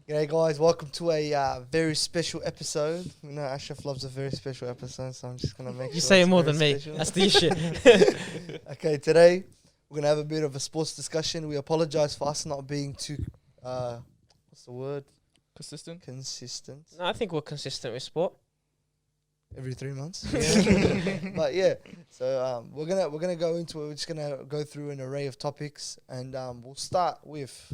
G'day guys, welcome to a very special episode. You know Ashraf loves a very special episode, so I'm just going to make You sure say it it's more very than me. special. That's the issue. Okay, today we're going to have a bit of a sports discussion. We apologise for us not being too, what's the word? Consistent. No, I think we're consistent with sport. Every 3 months. But yeah, so we're gonna go into it. We're just gonna go through an array of topics, and we'll start with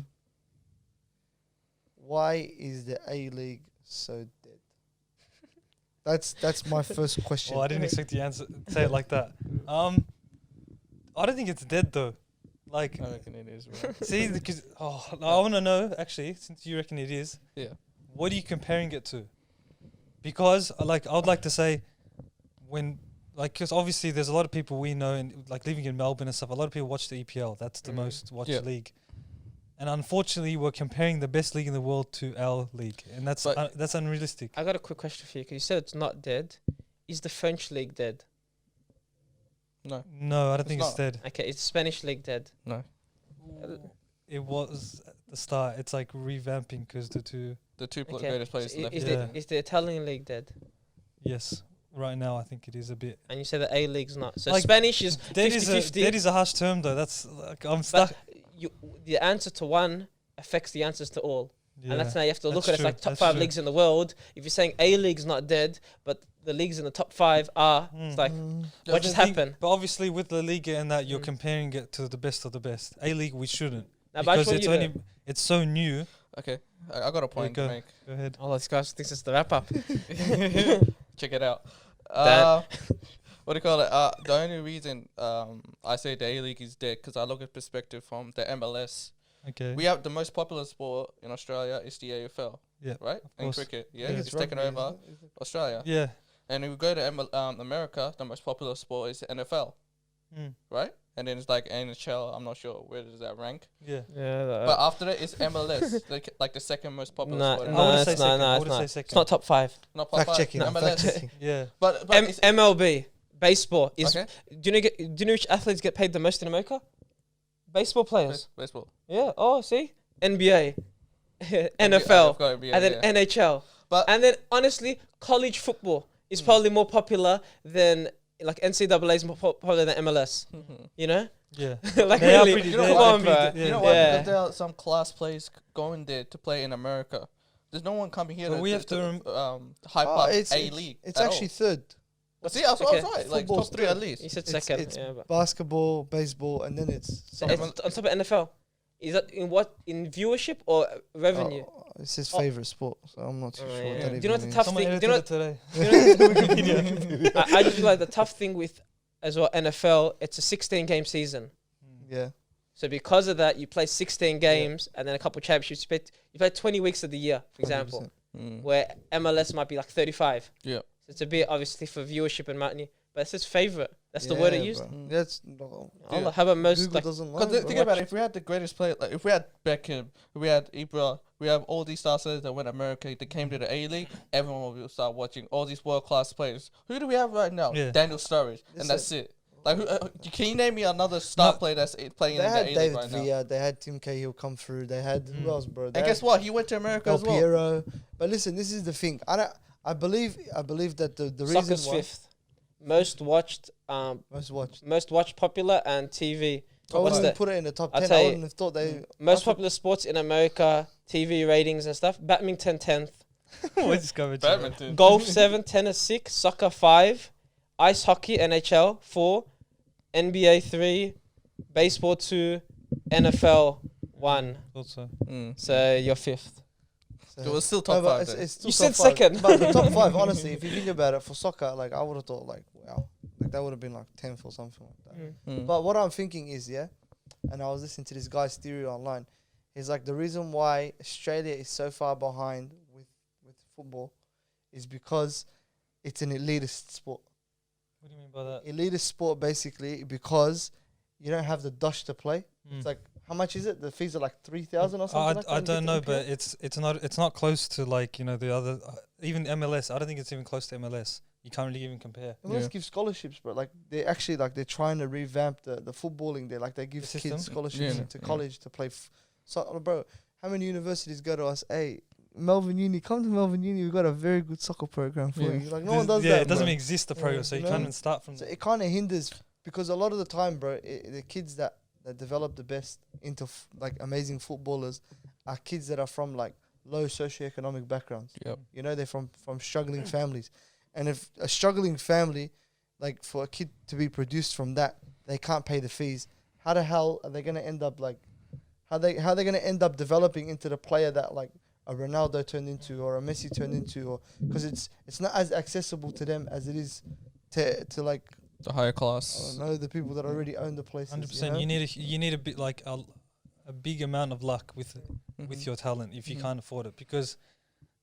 why is the A League so dead? That's my first question. Well, I didn't expect you to say it like that. I don't think it's dead though. Like, I reckon it is, bro. see, because I want to know actually, since you reckon it is. Yeah. What are you comparing it to? Because I would like to say, because obviously there's a lot of people we know, and like living in Melbourne and stuff. A lot of people watch the EPL. That's the most watched league. And unfortunately, we're comparing the best league in the world to our league, and that's unrealistic. I got a quick question for you, because you said it's not dead. Is the French league dead? No, I don't think it's dead. Okay, is the Spanish league dead? No. It was at the start. It's like revamping because the two. Greatest players So left. is the Italian league dead? Yes, right now I think it is a bit. And you said the A league's not. So Like, Spanish is Dead 50-50. is a harsh term though. That's like I'm stuck. But the answer to one affects the answers to all. Yeah. And that's now you have to look That's at it. It's like true, top that's 5 true. leagues in the world. If you're saying A league's not dead, but the leagues in the top 5 are, it's like, what just happened? But obviously with the league and that, you're Mm. comparing it to the best of the best. A League we shouldn't, Now, but I because just want you to- it's so new. Okay, I got a point to make. Go ahead. Oh, this guy thinks it's the wrap up. Check it out. That- What do you call it? The only reason I say the A League is dead because I look at perspective from the MLS. Okay. We have the most popular sport in Australia is the AFL. Yeah, Right? And course. cricket. I Yeah, think it's taken rugby, over isn't it? Australia. Yeah. And if we go to America, the most popular sport is NFL. Mm. Right? And then it's like NHL. I'm not sure where does that rank. Yeah. Yeah, But after that, it's MLS, like the second most popular no, sport. I no, wouldn't it's say not. second. No, I it's wouldn't say not. second. It's not top 5. Not Fact five, checking. MLS. Fact checking. Yeah. But it's MLB, baseball is. okay. Do you know which athletes get paid the most in America? Baseball players. Baseball. Yeah. Oh, see, NBA, I've NFL, got NBA, and then yeah. NHL. But And then honestly, college football is probably more popular than like NCAA is more popular than MLS. You know, Yeah. like They are really, pretty- You know they come what? are on, pretty bro. good, you know yeah. what? Yeah. Because there are some class players going there to play in America. There's no one coming here But we have to hype up it's A League. It's actually third. See, that's what I was Okay. right. Like Football's top 3 at third. least. You said It's- second. it's yeah, but Basketball, baseball, and then it's so it's on top of NFL. Is that in viewership or revenue? It's his Oh. favorite sport, so I'm not too Oh, sure. yeah. What that Do you know what the even tough means. Someone thing? Do you know? edited it today. I just feel like the tough thing with as well NFL. It's a 16-game season. Yeah. So because of that, you play 16 games and then a couple championships. You play 20 weeks of the year, for example, 100%. where MLS might be like 35. Yeah. So it's a bit obviously for viewership and money, but it's his favorite. That's the word it Yeah, used. bro. That's no, Yeah. How about most Google like? doesn't lie. Because bro. think about it, if we had the greatest player, like if we had Beckham, if we had Ibra, we have all these stars that went America, they came to the A League, everyone will start watching all these world class players. Who do we have right now? Yeah. Daniel Sturridge, and that's it. Like, can you name me another star player that's playing They in the had A League David right now? Villa, they had Tim Cahill come through, they had who else, bro? They And guess had what? He went to America Del as well. Piero. But listen, this is the thing. I believe that the reason Soccer's why 5th, most watched, most watched. popular and TV. I What's wouldn't the even put it in the top I'll 10. tell I you, wouldn't have thought they most popular sports in America, TV ratings and stuff. Badminton 10th, We discovered. Badminton. golf 7, tennis 6, soccer 5, ice hockey NHL 4, NBA 3, baseball 2, NFL 1. Also. So you're 5th. It was still No, top but 5 then. it's still You top said five. second. But the top 5, honestly, if you think about it, for soccer, like I would have thought, like wow, like that would have been like 10th or something like that. But what I'm thinking is, yeah, and I was listening to this guy's theory online. He's like, the reason why Australia is so far behind with football is because it's an elitist sport. What do you mean by that? Elitist sport basically because you don't have the dosh to play. It's like, how much is it? The fees are like 3,000 or something. like that I in don't know, EPL? but it's not close to like the other even MLS. I don't think it's even close to MLS. You can't really even compare. MLS Yeah. give scholarships, bro. Like they actually they're trying to revamp the footballing there. Like they give The system? kids scholarships Yeah. to Yeah. college to play. So, bro, how many universities go to us? Hey, Melbourne Uni, come to Melbourne Uni. We've got a very good soccer program for you. Like no one does yeah, that. it doesn't bro. exist the program, so you know? can't even start from So there. it kind of hinders because a lot of the time, bro, the kids that develop the best into like amazing footballers are kids that are from like low socioeconomic backgrounds. Yep. You know, they're from struggling families, and if a struggling family, like for a kid to be produced from that, they can't pay the fees. How the hell are they gonna end up like? How they gonna end up developing into the player that like a Ronaldo turned into or a Messi turned into, or because it's not as accessible to them as it is to like The higher I class. don't know, the people that already own the places. 100%. You need a bit like a big amount of luck with your talent if you can't afford it, because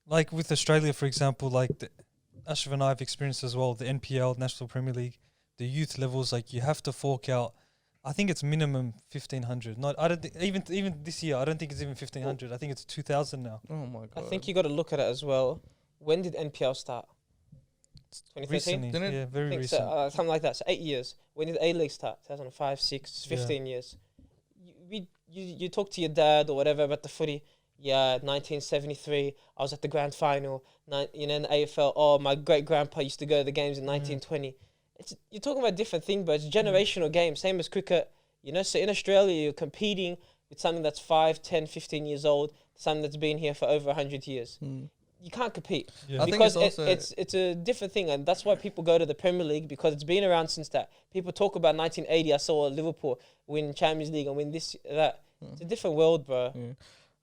like with Australia, for example, like Ashraf and I have experienced as well, the NPL, National Premier League, the youth levels, like you have to fork out. I think it's minimum 1,500. Not I don't even this year. I don't think it's even 1,500. I think it's 2,000 now. Oh my god. I think you got to look at it as well. When did NPL start? 2013? Recently, Didn't it? yeah, very I think recent. so, something like that. So 8 years. When did A-League start? 2005, 6, 15 years. You talk to your dad or whatever about the footy. Yeah, 1973, I was at the grand final. In the AFL, oh, my great-grandpa used to go to the games in 1920. You're talking about a different thing, but it's generational game, same as cricket. You know, so in Australia, you're competing with something that's 5, 10, 15 years old, something that's been here for over 100 years. You can't compete. Yeah. I think Because it's also it's a different thing, and that's why people go to the Premier League, because it's been around since that. People talk about 1980. I saw Liverpool win Champions League and win this, that. It's a different world, bro. Yeah.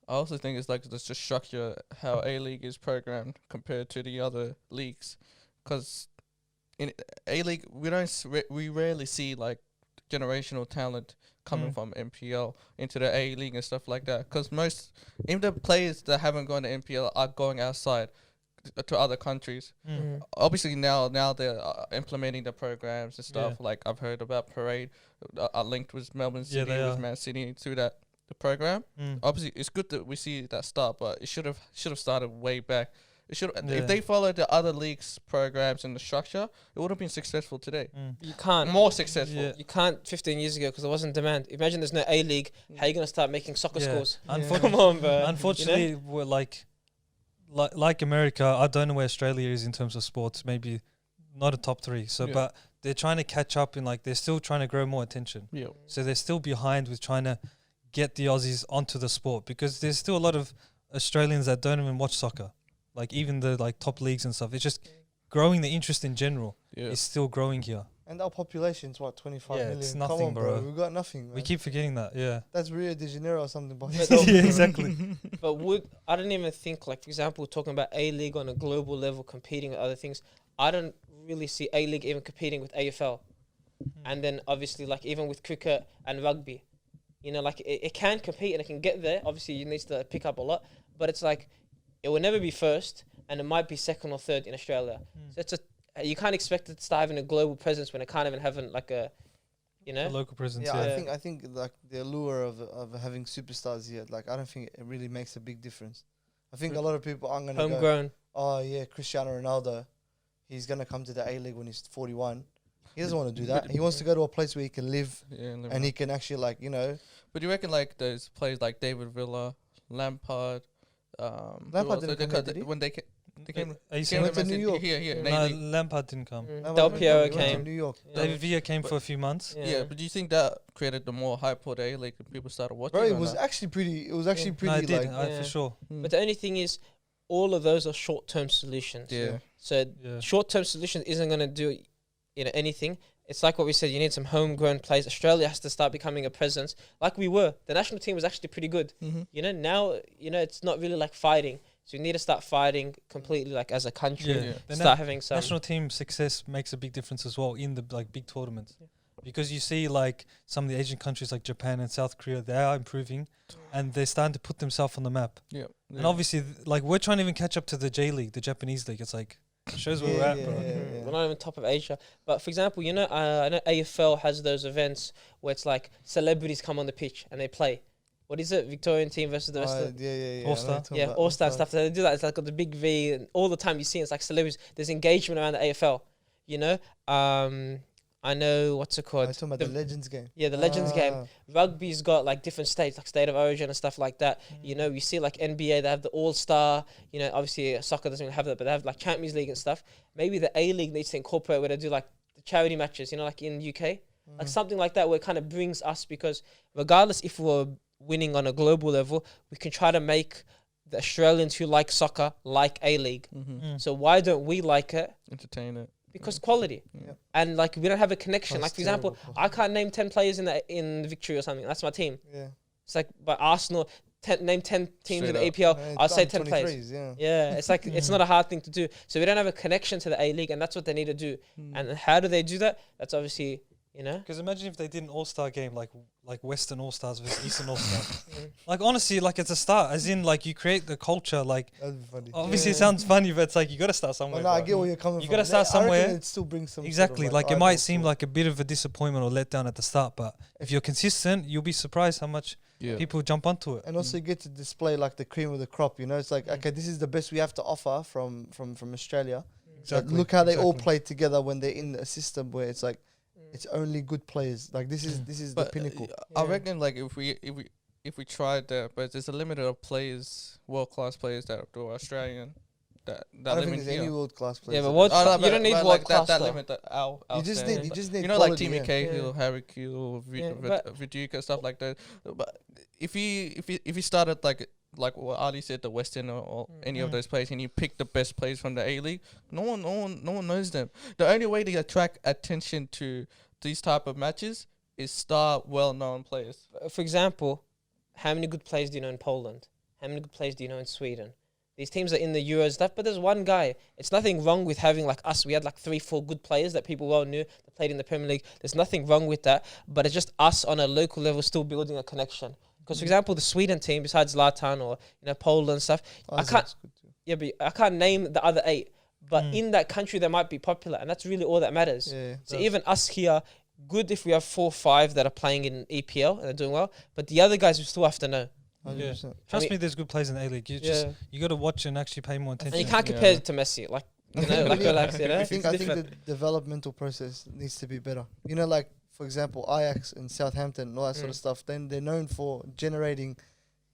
I also think it's like the structure how A-League is programmed compared to the other leagues, because in A-League we rarely see like generational talent coming from NPL into the A-League and stuff like that, because most even the players that haven't gone to NPL are going outside to other countries. Obviously now they're implementing the programs and stuff. Like I've heard about Parade are linked with Melbourne City, with Man City through the program. Obviously it's good that we see that start, but it should have started way back. It should if they followed the other leagues programs and the structure, it would have been successful today. You can't. More successful. You can't 15 years ago because there wasn't demand. Imagine there's no A-League. How are you going to start making soccer schools? Come on, bro. Unfortunately, we're like America, I don't know where Australia is in terms of sports. Maybe not a top 3. So, but they're trying to catch up, and like they're still trying to grow more attention. Yeah. So they're still behind with trying to get the Aussies onto the sport, because there's still a lot of Australians that don't even watch soccer. Like even the like top leagues and stuff. It's just growing the interest in general. Is still growing here. And our population's what, 25 million? It's Come nothing, on, bro. We've got nothing, man. We keep forgetting that. That's Rio de Janeiro or something by Yeah, itself. exactly. But I don't even think, like, for example, talking about A-League on a global level competing with other things, I don't really see A-League even competing with AFL. And then obviously, like, even with cricket and rugby, you know, like, it can compete and it can get there. Obviously, it needs to pick up a lot. But it's like, it will never be first, and it might be second or third in Australia. So you can't expect it to start having a global presence when it can't even have like a, you know, A local presence. Yeah, I think like the allure of having superstars here, like I don't think it really makes a big difference. I think a lot of people aren't gonna go, homegrown. oh yeah, Cristiano Ronaldo, he's gonna come to the A-League when he's 41. He doesn't want to do that. He wants to go to a place where he can live and he can actually, like, you know. But you reckon like those players like David Villa, Lampard, Lampard didn't come here, did he? when they came went to New York. Here, Lampard didn't come. Del Piero He went to came. New York. David Villa came for a few months. Yeah, but do you think that created the more hype for the A-League and people started watching? Bro, it or was not? actually pretty. It was actually No, pretty. I did, Like, Yeah. for sure. But the only thing is, all of those are short-term solutions. Yeah. So Yeah. short-term solutions isn't going to do, anything. It's like what we said. You need some homegrown players. Australia has to start becoming a presence, like we were. The national team was actually pretty good. You know, now it's not really like fighting. So you need to start fighting completely, like as a country. Yeah. The Start having some. national team success makes a big difference as well in the like big tournaments, because you see like some of the Asian countries like Japan and South Korea, they are improving, and they're starting to put themselves on the map. And obviously, like we're trying to even catch up to the J League, the Japanese league. It's like shows where we're at, bro. We're not even top of Asia. But for example, I know AFL has those events where it's like celebrities come on the pitch and they play. What is it? Victorian team versus the rest of All-Star. All-Star stuff. They do that. It's like got the big V, and all the time you see it's like celebrities. There's engagement around the AFL. You know, I know what's it I'm called? talking about the Legends game. Yeah, the Legends game. Ah. Rugby's got like different states, like state of origin and stuff like that. You know, you see like NBA, they have the All Star. You know, obviously soccer doesn't even have that, but they have like Champions League and stuff. Maybe the A League needs to incorporate where they do like the charity matches. You know, like in UK, like something like that, where it kind of brings us, because regardless if we're winning on a global level, we can try to make the Australians who like soccer like A League. So why don't we like it? Entertain it. Because quality. Yeah. And like we don't have a connection. That's Like for example, terrible. I can't name 10 players in Victory or something. That's my team. Yeah. It's like, but Arsenal, name 10 teams in the Straight APL. I'll say 10 players. 23s, yeah. Yeah, it's like it's not a hard thing to do. So we don't have a connection to the A League, and that's what they need to do. And how do they do that? That's obviously, you know. Because imagine if they did an all-star game like Western All-Stars versus Eastern All-Stars. Like honestly, like it's a start, as in like you create the culture. Like That'd be funny. obviously it sounds funny, but it's like you got to start Well, somewhere. no, I bro. get where you're coming You from. gotta start I reckon somewhere. It still brings some Exactly, sort of, like it might eyeballs seem to like a bit of a disappointment or letdown at the start, but if you're consistent, you'll be surprised how much people jump onto it. And also you get to display like the cream of the crop, you know. It's like, okay, this is the best we have to offer from Australia. Exactly. Like, look how they all exactly. play together when they're in a system where it's like it's only good players. Like this is the pinnacle. I reckon like if we tried that, but there's a limit of players, world class players that are Australian. That I don't live think in there's any here. world class players. Yeah, but what Oh, no, you don't need but world like class. that though. limit that our you just need you know, like quality, Timmy yeah. Cahill, Harry Keel, Yeah, but- Viduka, stuff like that. But if you started like what Ali said, the Western or any of those players, and you pick the best players from the A League, no one knows them. The only way to attract attention to these type of matches is star well-known players. For example, how many good players do you know in Poland? How many good players do you know in Sweden? These teams are in the Euro stuff, but there's one guy. It's nothing wrong with having like us. We had like 3-4 good players that people well knew that played in the Premier League. There's nothing wrong with that, but it's just us on a local level still building a connection. Because for example, the Sweden team, besides Zlatan or Poland and stuff, I can't. Yeah, but I can't name the other 8. But in that country, they might be popular, and that's really all that matters. Yeah, So even us here, good if we have 4 or 5 that are playing in EPL and they're doing well, but the other guys we still have to know. 100%. Trust me, there's good players in the A League. You just you got to watch and actually pay more attention. And you can't compare it to Messi, like like relax, you know. I think the developmental process needs to be better. You know, like for example, Ajax and Southampton and all that sort of stuff. Then they're known for generating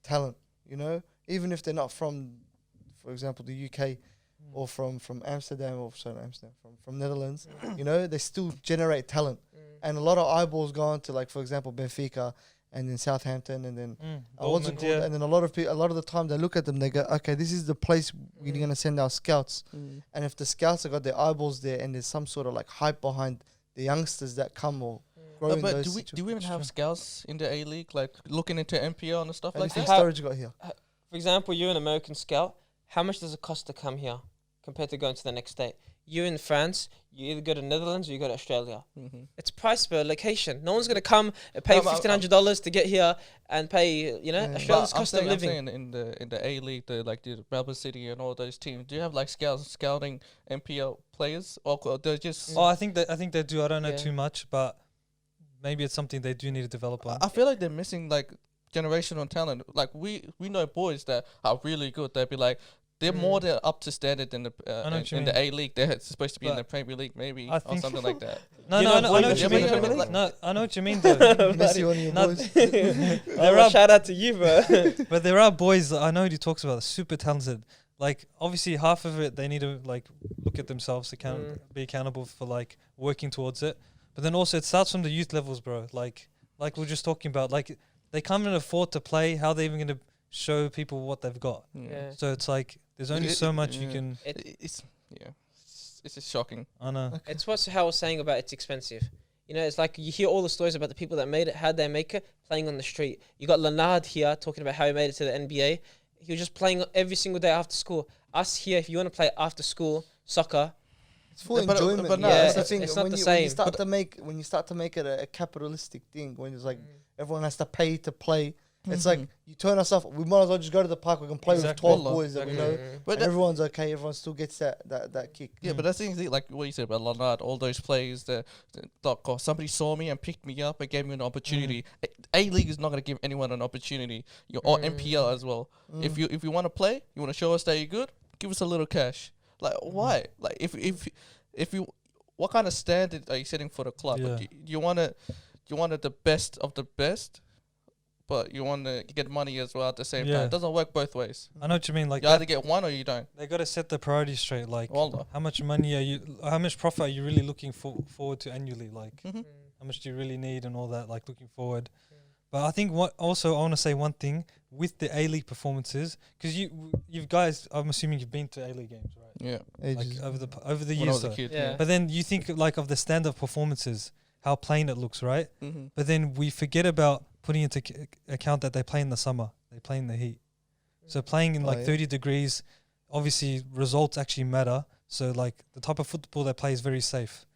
talent. You know, even if they're not from, for example, the UK or from Amsterdam or from Netherlands. You know, they still generate talent, and a lot of eyeballs go on to, like for example, Benfica. And then Southampton, and then what's it called? Yeah. And then a lot of the time they look at them, they go, okay, this is the place we're gonna send our scouts. And if the scouts have got their eyeballs there, and there's some sort of like hype behind the youngsters that come or grow in But those do we even have scouts in the A League, like looking into MPL and stuff like Anything that? Sturridge got here? For example, you're an American scout. How much does it cost to come here compared to going to the next state? You're in France, you either go to Netherlands or you go to Australia. It's price per location. No one's going to come and pay $1,500 to get here and pay, Australia's cost of living. I'm saying in the A League, the Melbourne City and all those teams, do you have like scouting MPL players, or they're just? I think they do. I don't know too much, but maybe it's something they do need to develop on. I feel like they're missing like generational talent. Like we know boys that are really good. They'd be like. They're more than up to standard than the in the A League. They're supposed to be in the Premier League, maybe, or something like that. I know what you mean. Like, No, I know what you mean. Though. Messi, one of your boys. Shout out to you, bro. But there are boys that I know he talks about, super talented. Like obviously, half of it they need to like look at themselves, be accountable for like working towards it. But then also it starts from the youth levels, bro. Like we're just talking about, like they can't even afford to play. How are they even going to show people what they've got? So it's like there's only so much you can. It's just shocking. I know. Okay. It's what Hal was saying about it's expensive. You know, it's like you hear all the stories about the people that made it, how'd they make it, playing on the street. You got Leonard here talking about how he made it to the NBA. He was just playing every single day after school. Us here, if you want to play after school soccer, It's for enjoyment. but no, that's the it's thing. not when the you, same. When you start to make it a capitalistic thing, when it's like everyone has to pay to play. It's like you turn us off. We might as well just go to the park. We can play with 12 boys that we know, But and everyone's okay. Everyone still gets that kick. Yeah, but that's the thing, like what you said about Leonard, all those players that somebody saw me and picked me up and gave me an opportunity. A League is not going to give anyone an opportunity. Or MPL as well. If you want to play, you want to show us that you're good, give us a little cash. Like why? Like if you what kind of standard are you setting for the club? Yeah. You want it the best of the best, but you want to get money as well at the same time. It doesn't work both ways. I know what you mean. Like you either get one or you don't. They got to set the priorities straight. Like, Wallah. how much profit are you really looking forward to annually? Like, how much do you really need and all that? Like, looking forward. But I think I want to say one thing with the A-League performances, because you guys, I'm assuming you've been to A-League games, right? Yeah. Like over the When I years. was a kid, Yeah. But then you think like of the stand-up performances, how plain it looks, right? But then we forget about putting into account that they play in the summer, they play in the heat. So playing in 30 degrees, obviously results actually matter. So like the type of football they play is very safe.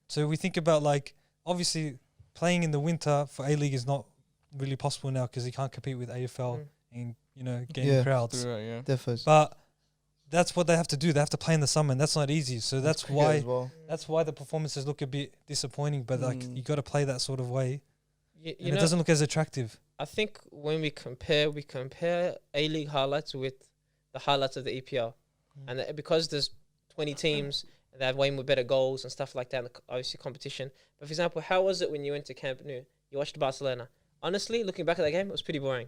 So we think about like obviously playing in the winter for A-League is not really possible now because you can't compete with AFL and getting crowds. Right, Definitely. But that's what they have to do. They have to play in the summer, and that's not easy. So that's why that's why the performances look a bit disappointing. But like you got to play that sort of way, and it doesn't look as attractive. I think when we compare A-League highlights with the highlights of the EPL, and because there's 20 teams, they have way more better goals and stuff like that. And obviously competition. But for example, how was it when you went to Camp Nou? You watched Barcelona. Honestly, looking back at that game, it was pretty boring.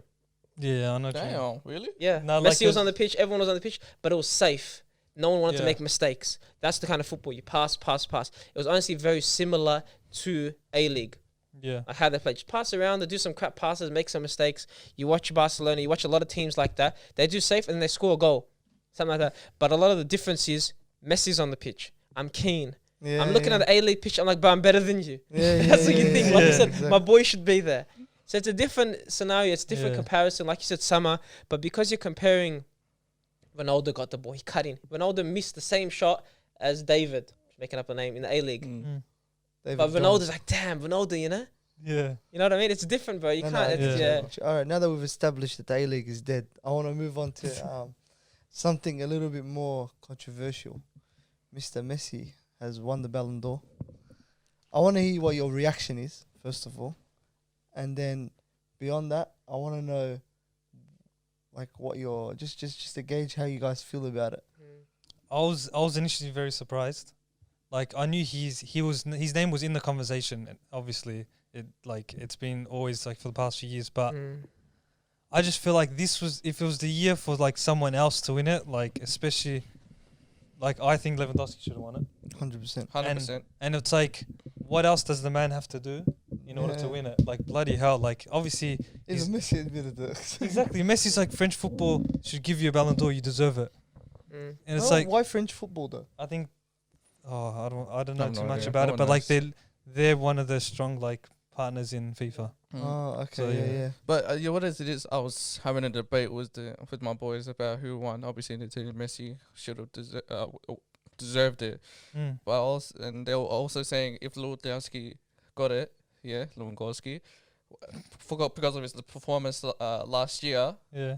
Yeah, I know. Damn, really? Yeah, No, Messi was on the pitch. Everyone was on the pitch, but it was safe. No one wanted to Yeah. make mistakes. That's the kind of football you pass. It was honestly very similar to A-League. Yeah. Like how they play. Just pass around, they do some crap passes, make some mistakes. You watch Barcelona, you watch a lot of teams like that. They do safe and then they score a goal. Something like that. But a lot of the difference is Messi's on the pitch. I'm keen. I'm looking at the A-League pitch, I'm like, but I'm better than you. That's what you think. Like you said, exactly. my boy should be there. So it's a different scenario, it's a different comparison. Like you said, summer. But because you're comparing, Ronaldo got the ball, he cut in. Ronaldo missed the same shot as David, making up a name, in the A-League. But Ronaldo's like, damn, Ronaldo, you know? Yeah. You know what I mean? It's different, bro. You can't. All right, now that we've established that the A-League is dead, I want to move on to something a little bit more controversial. Mr. Messi has won the Ballon d'Or. I want to hear what your reaction is, first of all. And then beyond that, I want to know, like, what your just to gauge how you guys feel about it. I was initially very surprised. Like I knew his name was in the conversation. And obviously, it's been always like for the past few years. But I just feel like if it was the year for like someone else to win it, like especially, like I think Lewandowski should have won it. 100%. 100%. And it's like, what else does the man have to do in order to win it? Like bloody hell! Like obviously, Even Messi admitted that. exactly. Messi's like French football should give you a Ballon d'Or. You deserve it. And it's Well, like why French football though? I think, I don't know I've too no much idea. about No it, but one like knows. they're one of the strong like partners in FIFA. Oh, okay, So, yeah. But what it is, I was having a debate with my boys about who won. Obviously, Messi should have deserved it. But they were also saying if Lewandowski got it, Lewandowski, forgot because of his performance last year, Yeah.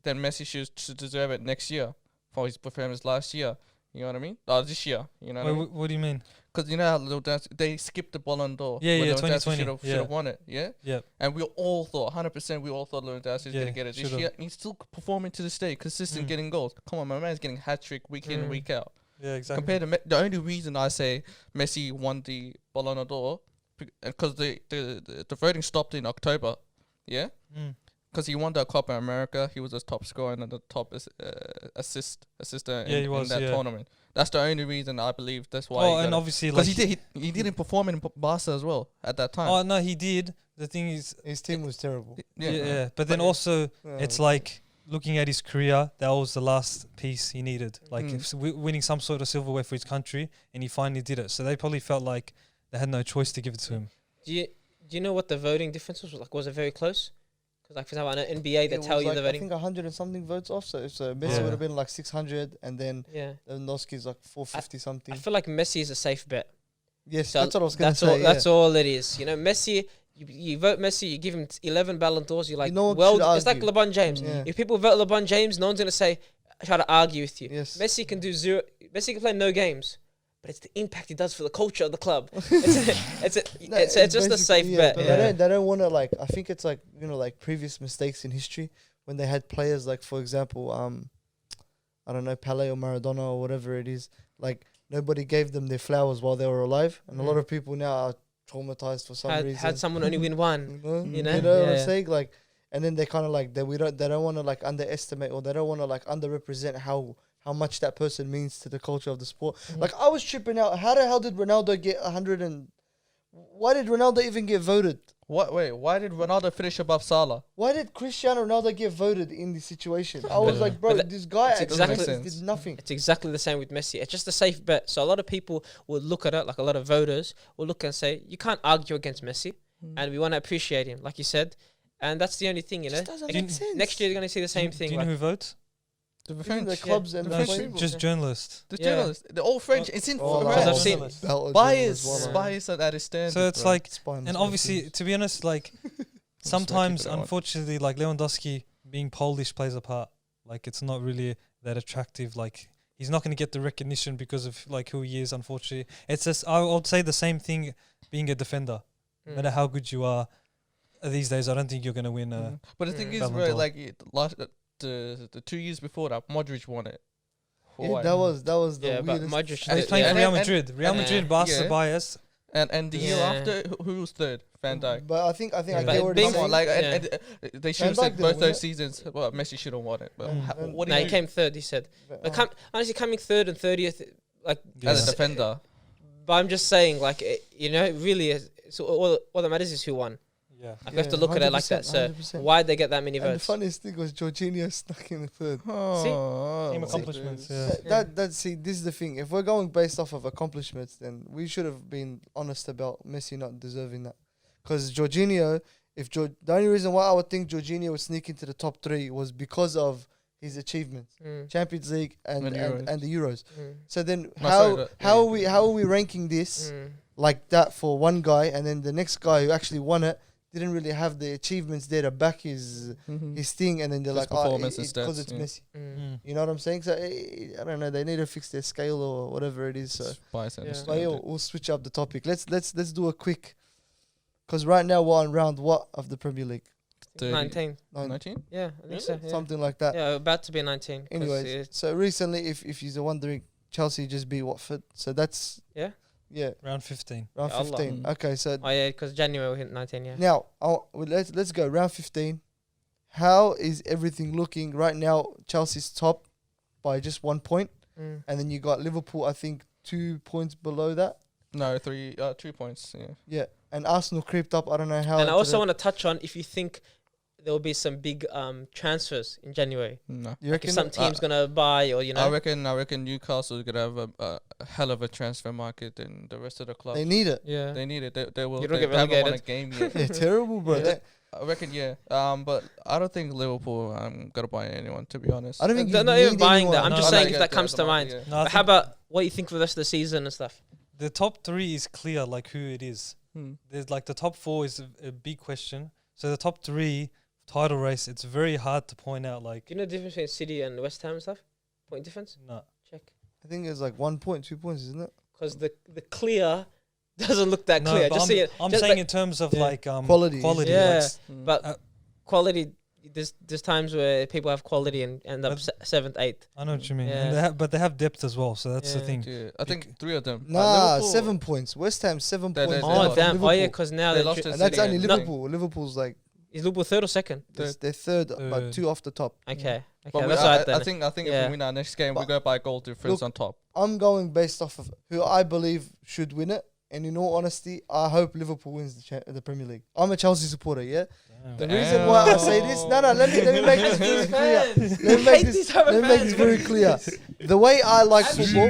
then Messi should deserve it next year for his performance last year. You know what I mean? This year. You know what I mean? What do you mean? Because you know how Lewandowski, they skipped the Ballon d'Or. Yeah, when yeah, Lewandowski 2020, should have won it. Yeah. Yep. And we all thought, 100%, Lewandowski was Yeah, gonna get it this should've. year. And he's still performing to this day, consistent, getting goals. Come on, my man's getting hat trick week in, week out. Yeah, exactly. Compared to the only reason I say Messi won the Ballon d'Or, because the voting stopped in October. Yeah. Because he won the Copa America, he was the top scorer and the top assister in that tournament. That's the only reason I believe that's why. Oh, and obviously, like because he didn't perform in Barca as well at that time. Oh no, he did. The thing is, His team was terrible. yeah. But then also, it's like looking at his career. That was the last piece he needed. Like winning some sort of silverware for his country, and he finally did it. So they probably felt like they had no choice to give it to him. Do you know what the voting difference was? Like, was it very close? Because, like, for example, I know NBA, they tell you the I voting. think 100 and something votes off. So Messi would have been like 600, and then Yeah. Lewandowski's like 450 something. I feel like Messi is a safe bet. Yes, So that's what I was going to say. That's all it is. You know, Messi, you vote Messi, you give him 11 Ballon d'Ors, you're like, No one should it's like argue. LeBron James. Yeah. If people vote LeBron James, no one's going to say, try to argue with you. Yes. Messi can do zero. Messi can play no games, but it's the impact he does for the culture of the club. It's just a safe bet. But Yeah. they don't want to, like, I think it's like, like previous mistakes in history when they had players like, for example, I don't know, Pele or Maradona or whatever it is. Like, nobody gave them their flowers while they were alive, and a lot of people now are traumatized for some reason. Had someone only win one. You know? know what I'm Yeah. saying? Like, and then they kind of like they don't want to like underestimate, or they don't want to like underrepresent how much that person means to the culture of the sport. Like, I was tripping out. How the hell did Ronaldo get 100 and why did Ronaldo even get voted? What? Wait, why did Ronaldo finish above Salah? Why did Cristiano Ronaldo get voted in this situation? I was like, bro, But this guy it's actually exactly- did nothing. It's exactly the same with Messi. It's just a safe bet. So a lot of people will look at it, like a lot of voters will look and say, you can't argue against Messi, and we want to appreciate him, like you said. And that's the only thing, you know. Just doesn't Like, make sense. next year you're going to see the same Do thing. you know Like, who votes? The Even French, the clubs and No, the French players. people. just journalists. the Yeah. journalists, they're all French. It's in Oh, French. Because I've seen- Belgian Bias, as well. bias at its standard. So it's bro. like, Spineless and obviously, teams. to be honest, like keep sometimes, it on. unfortunately, like Lewandowski being Polish plays a part. Like it's not really that attractive. Like he's not going to get the recognition because of like who he is. Unfortunately, it's just I would say the same thing being a defender. No matter how good you are, these days I don't think you're going to win. But the thing is, Ballon bro, d'Or. like the 2 years before that, Modric won it. Yeah, Why? that was the yeah, but weirdest. Modric. And He's playing for and- Real and- Madrid. Real and- Madrid, Barca yeah. bias. And the year Yeah. after, who was third? Van Dijk. But I think I Yeah. get But what being- you're Come on, saying. like, Yeah. and they should have Van said Dijk both didn't win those it. seasons. Well, Messi should have won it. But Mm. what do No, you he came third, he said. But honestly, coming third and 30th, like, as Yeah. a defender? but I'm just saying, like, you know, really, so all that matters is who won. Yeah. Like, we have to look at it like that. So 100%. why'd they get that many And the votes? funniest thing was Jorginho stuck in the third. Oh, Team accomplishments. Yeah. See, this is the thing. If we're going based off of accomplishments, then we should have been honest about Messi not deserving that. Because Jorginho, the only reason why I would think Jorginho would sneak into the top three was because of his achievements, Champions League and And Euros. the Euros. So then No, how sorry, how are we ranking this like that for one guy, and then the next guy who actually won it didn't really have the achievements there to back his thing, and then they're Just like, oh, performance and because stats, it's yeah. Messi. Mm. You know what I'm saying? So I don't know. They need to fix their scale or whatever it is. So, Bias and Yeah. but yeah, standard. we'll switch up the topic. Let's do a quick, because right now we're on round what of the Premier League? 19. 19? Yeah, I think so. Yeah. Something like that. Yeah, about to be 19. 'cause Anyways, it's- so recently, if you're wondering, Chelsea just beat Watford. So that's Yeah? yeah, Round 15. round Ya Allah. 15. Mm. Okay, so Oh yeah, because January we hit 19. Yeah. now let's go round 15. How is everything looking right now? Chelsea's top by just 1 point, Mm. and then you got Liverpool. I think 2 points below that. No, 2 points. Yeah. Yeah, and Arsenal creeped up. I don't know how. And I into also the- want to touch on if you think there will be some big transfers in January. No. you Like if reckon some team's gonna buy or you know. I reckon Newcastle is gonna have a hell of a transfer market than the rest of the clubs. they need it. Yeah. They need it. They will. You don't They get haven't won a relegated. game yet. They're terrible, bro. Yeah. They- I reckon, yeah. But I don't think Liverpool gonna buy anyone. To be honest, I don't think They're you not even need buying that. anyone. I'm just No, saying like if that comes to mind. Yeah. No, I But how think about what you think for the rest of the season and stuff? the top 3 is clear, like who it is. Hmm. There's like the top 4 is a big question. So the top 3 title race, it's very hard to point out. Like, Do you know the difference between City and West Ham and stuff? Point difference? no. Check. I think it's like 1 point, 2 points, isn't it? Because the clear doesn't look that No, clear. but Just see it. I'm just saying like- in terms of Yeah. like Quality. quality. Yeah. like Mm. but Uh, quality. There's times where people have quality and end up But- 7th, 8th. I know what you mean. Yeah. And but they have depth as well, so that's the Yeah. thing. Yeah, I think 3 of them. Nah, Liverpool, 7 points. West Ham 7 They- points. they Oh lost. damn! Oh Liverpool. yeah, because now They they're lost ju- to And that's City only and Liverpool. Liverpool's like is Liverpool third or second? they're third, but Third. 2 off the top. Okay, But okay, we, that's I, right then. I think if Yeah. we win our next game, we But- go by goal difference Look, on top. I'm going based off of who I believe should win it. And in all honesty, I hope Liverpool wins the Premier League. I'm a Chelsea supporter, yeah? The Damn. reason why I say this, no, let me make this very clear. Let me make this very clear. The way I like football,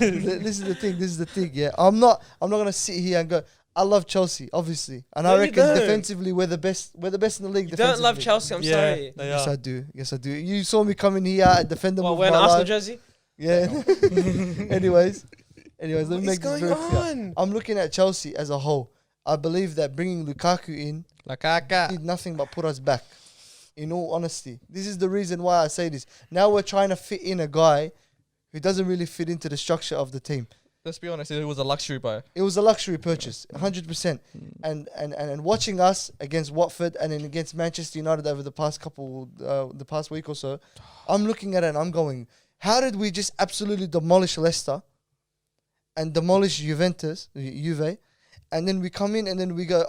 this is the thing, yeah. I'm not gonna sit here and go, I love Chelsea, obviously, and No, I you reckon don't. defensively we're the best. We're the best in the league. You don't love defensively. Chelsea. I'm Yeah, sorry. they Yes, are. I do. Yes, I do. You saw me coming here and defend them Well, with wearing my an Arsenal life. jersey. Yeah. Anyways, let me What's make this going very clear. on? I'm looking at Chelsea as a whole. I believe that bringing Lukaku in Like Aka. did nothing but put us back. In all honesty, this is the reason why I say this. Now we're trying to fit in a guy who doesn't really fit into the structure of the team. Let's be honest, it was a luxury buy. It was a luxury purchase, 100%. And watching us against Watford and then against Manchester United over the past week or so, I'm looking at it and I'm going, how did we just absolutely demolish Leicester and demolish Juve, and then we come in and then we go,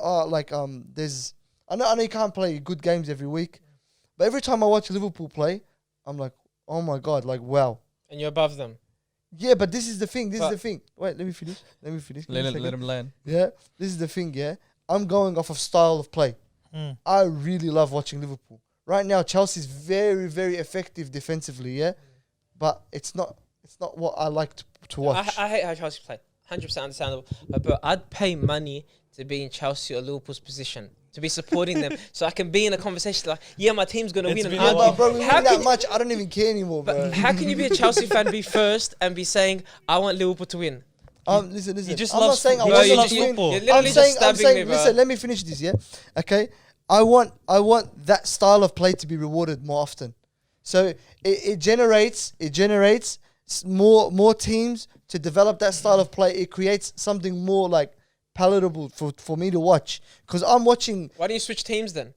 there's I know you can't play good games every week, but every time I watch Liverpool play, I'm like, oh my god, like wow. And you're above them. Yeah, but this is the thing. Wait, let me finish. Let him land. Yeah, this is the thing. Yeah, I'm going off of style of play. I really love watching Liverpool. Right now, Chelsea's very, very effective defensively. Yeah, but it's not what I like to watch. I hate how Chelsea play. 100% understandable. But I'd pay money to be in Chelsea or Liverpool's position, to be supporting them, so I can be in a conversation like, yeah, my team's gonna win. Yeah, but bro, we win that much. I don't even care anymore, bro. But how can you be a Chelsea fan, be first, and be saying I want Liverpool to win? Listen. He just I'm not loves saying I football. want He them loves to win. football. You're literally just stabbing me, bro. Listen, let me finish this. Yeah, okay. I want that style of play to be rewarded more often. So it generates more teams to develop that style of play. It creates something more like palatable for me to watch, because I'm watching. Why don't you switch teams then?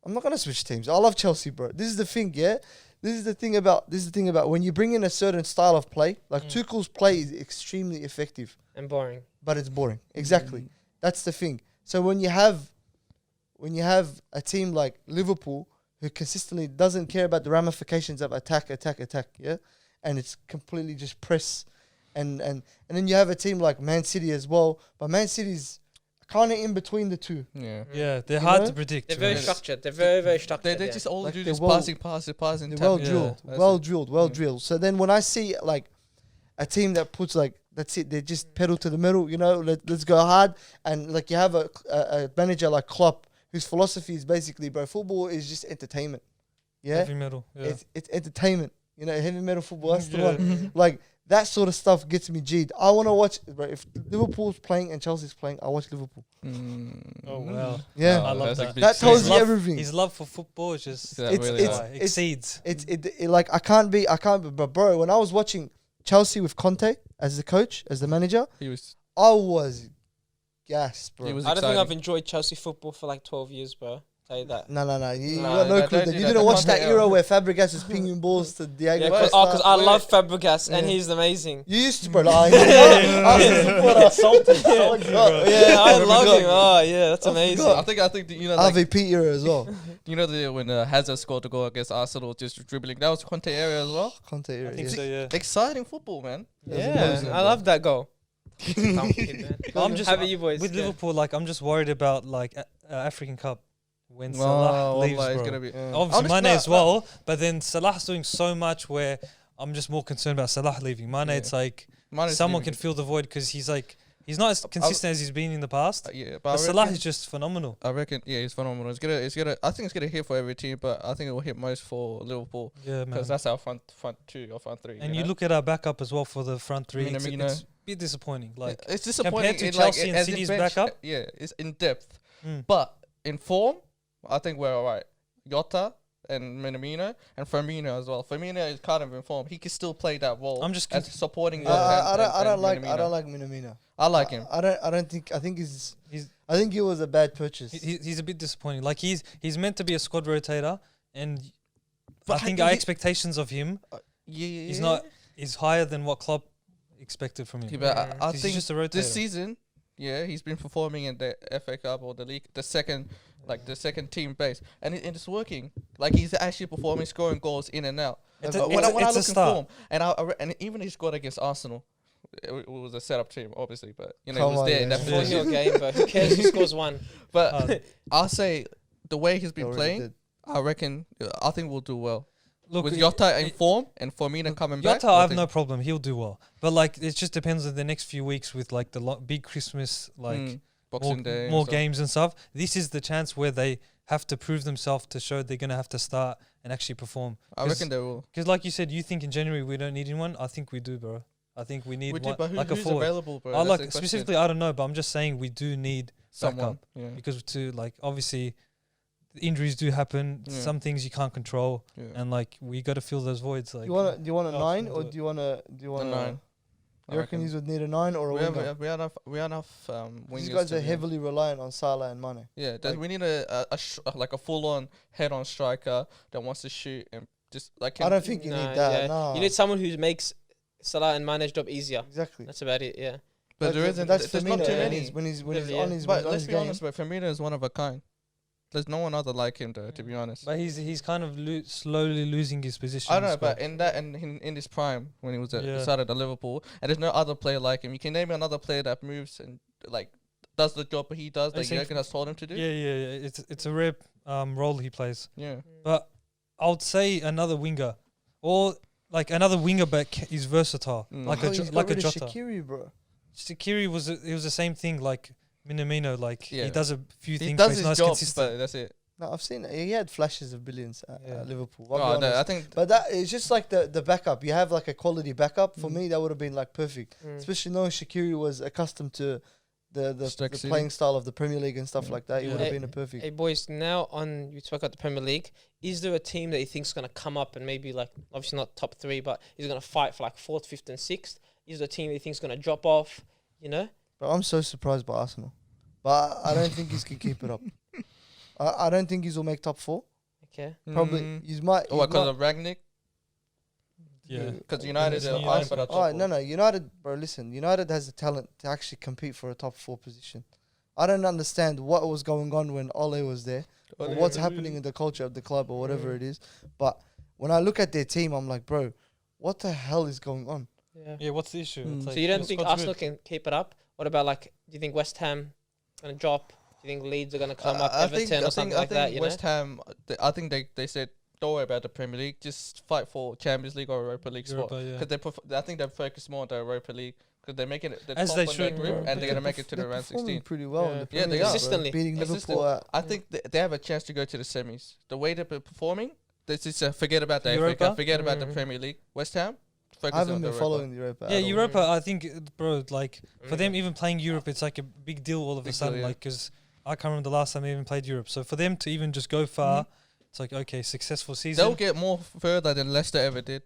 I'm not gonna switch teams. I love Chelsea, bro. This is the thing, yeah. This is the thing about when you bring in a certain style of play. Like Tuchel's play is extremely effective And boring. but it's boring. Exactly, that's the thing. So when you have a team like Liverpool who consistently doesn't care about the ramifications of attack, yeah, and it's completely just press. And then you have a team like Man City as well, but Man City's kind of in between the two. Yeah, they're hard to predict. They're very structured. They're very, very structured. They just all Like do they're just well- passing. They're well tapping. drilled. So then when I see like a team that puts like, that's it, they just pedal to the metal, let's go hard. And like you have a manager like Klopp, whose philosophy is basically, bro, football is just entertainment. Yeah, Heavy metal. Yeah. it's entertainment. Heavy metal football. That's the one. Like that sort of stuff gets me G'd. I want to watch, bro. If Liverpool's playing and Chelsea's playing, I watch Liverpool. Oh wow. Yeah, I love that's a that. big that tells statement. you everything. His love for football is just That It's- really it's- high. exceeds. It like I can't be, but bro, when I was watching Chelsea with Conte as the coach, as the manager, He was I was gassed, bro. He was I don't think exciting. I've enjoyed Chelsea football for like 12 years, bro. Tell you that. No. You Nah, got no that- clue. that- Then. You that- didn't that watch Conte that era. era where Fabregas was pinging balls to Diego Yeah, Costa. because I love Fabregas and Yeah. he's amazing. You used to, bro. Like, I was a supporter. Salted. Yeah, I love him. Oh, yeah, that's amazing. I think like, RVP era as well. when Hazard scored the goal against Arsenal, just dribbling. That was Conte area as well. Conte era. I think Yeah. so. Yeah. Exciting football, man. Yeah, I love that goal. I'm just How about you boys? with Yeah. Liverpool. Like I'm just worried about like African Cup when Wow, Salah leaves, Wallah, it's bro. gonna be. Yeah. Obviously, Honest- Mane no, as well, but then Salah's doing so much where I'm just more concerned about Salah leaving. Mane, Yeah. it's like Mine is someone leaving. can fill the void because he's not as consistent as he's been in the past. Yeah, But I Salah reckon- is just phenomenal. I reckon, yeah, he's phenomenal. It's gonna. I think it's gonna hit for every team, but I think it will hit most for Liverpool Yeah, man. because that's our front two or front three. And you look at our backup as well for the front three. It's a bit disappointing. Like it's disappointing to in, Chelsea like, and as in City's bench, backup. Yeah, it's in depth, Mm. but in form, I think we're alright. Jota and Minamino and Firmino as well. Firmino is kind of in form. He can still play that role. I'm just as supporting. I don't like Minamino. I like him. I think he was a bad purchase. he's a bit disappointing. Like he's meant to be a squad rotator, and But I think he- our expectations of him Yeah, is higher than what Klopp expected from him. Yeah, but I He's think just a rotator. this season, yeah, he's been performing in the FA Cup or the league, the second team base, and it's working. Like he's actually performing, scoring goals in and out. It's But a- when it's I a- when I it's a look in start. form, and even he scored against Arsenal. It was a setup team, obviously, but he Come was on, there in that man. It's not position. your game, but who cares who scores one? But I'll say the way he's been Already playing, did. I think we'll do well. Look, With Jota in form and Firmino coming back. Jota, I have no problem. He'll do well. But like, it just depends on the next few weeks with like the big Christmas, like Boxing Day. and more stuff. games and stuff. This is the chance where they have to prove themselves to show they're gonna have to start and actually perform. I reckon they will. Because like you said, you think in January we don't need anyone. I think we do, bro. I think we need We do, one, but like who's a forward. available, bro? I That's like the question. specifically. I don't know, but I'm just saying we do need Someone. backup Yeah. because to like obviously injuries do happen. Yeah. Some things you can't control, Yeah. and like we got to fill those voids. Like Do you want a Oh, 9 do or it. do you want a The 9. You reckon these would need a 9 or a we have, winger? we have enough. We have enough. These Wingers guys to are be- heavily reliant on Salah and Mane. Yeah, like- we need like a full-on head-on striker that wants to shoot and just like. I don't think you Nah, need that. yeah. No, You need someone who makes Salah and Mane's job easier. exactly. That's about it, yeah. But there isn't. That's There's not Firmino too when many. he's when he's Yeah. on his. But on let's his be game. honest, but Firmino is one of a kind. There's no one other like him, though. To be honest, But he's kind of slowly losing his position. I in don't the know. But squad. in that in his prime, when he was Yeah. started at Liverpool, and there's no other player like him. You can name me another player that moves and like does the job he does I that think- Jurgen has told him to do. Yeah. It's a rare role he plays. Yeah. But I would say another winger, or like another winger back is versatile, like Oh, he's got like a rid of Jota. Shaqiri, bro. Shaqiri was the same thing like Minamino. Like Yeah. he does a few He things, does but he's his not job, consistent. but that's it. No, I've seen he had flashes of brilliance at Yeah. Liverpool. I'll be Oh, no, honest. I think But that it's just like the backup. You have like a quality backup. For Mm. me, that would have been like perfect. Especially knowing Shaqiri was accustomed to the Stoke City. playing style of the Premier League and stuff Yeah. like that. He Yeah. would have Hey, been a perfect. Hey boys, now on you spoke about the Premier League. Is there a team that you think's gonna come up and maybe like obviously not top 3, but is gonna fight for like 4th, 5th, and 6th? Is there a team that you think's gonna drop off? You know, But I'm so surprised by Arsenal. But I don't think he's can keep it up. I don't think he's will make top 4. okay. Probably he's might. Oh, because of Ragnick? Yeah. Because United It's are United. fighting for that top Oh, four. no. United, bro, listen. United has the talent to actually compete for a top 4 position. I don't understand what was going on when Ole was there, or what's happening in the culture of the club, or whatever it is. But when I look at their team, I'm like, bro, what the hell is going on? Yeah. Yeah, what's the issue? It's So like you don't your think squad's Arsenal good. can keep it up? What about like? Do you think West Ham gonna drop? Do you think Leeds are gonna come up? Everton or something like that? You West know. Ham, I think they said, don't worry about the Premier League, just fight for Champions League or Europa League spot. Europa, yeah. Because I think they focus more on the Europa League because they're making it the As top they on their should, group, yeah. and they're Yeah. gonna make it to the They're round performing 16. pretty well in Yeah. the Yeah, Premier they League, are. bro. Consistently. Beating Consistently. Liverpool at I think they have a chance to go to the semis. The way they're performing, they just forget about the FA Europa? Cup, forget about the Premier League. West Ham, focus I haven't on the been Europa. following the Europa. Yeah, at all. Europa. I think, bro, like for them Mm. even playing Europe, it's like a big deal all of a Big deal, sudden. yeah. Like, because I can't remember the last time they even played Europe. So for them to even just go far, it's like okay, successful season. They'll get more further than Leicester ever did.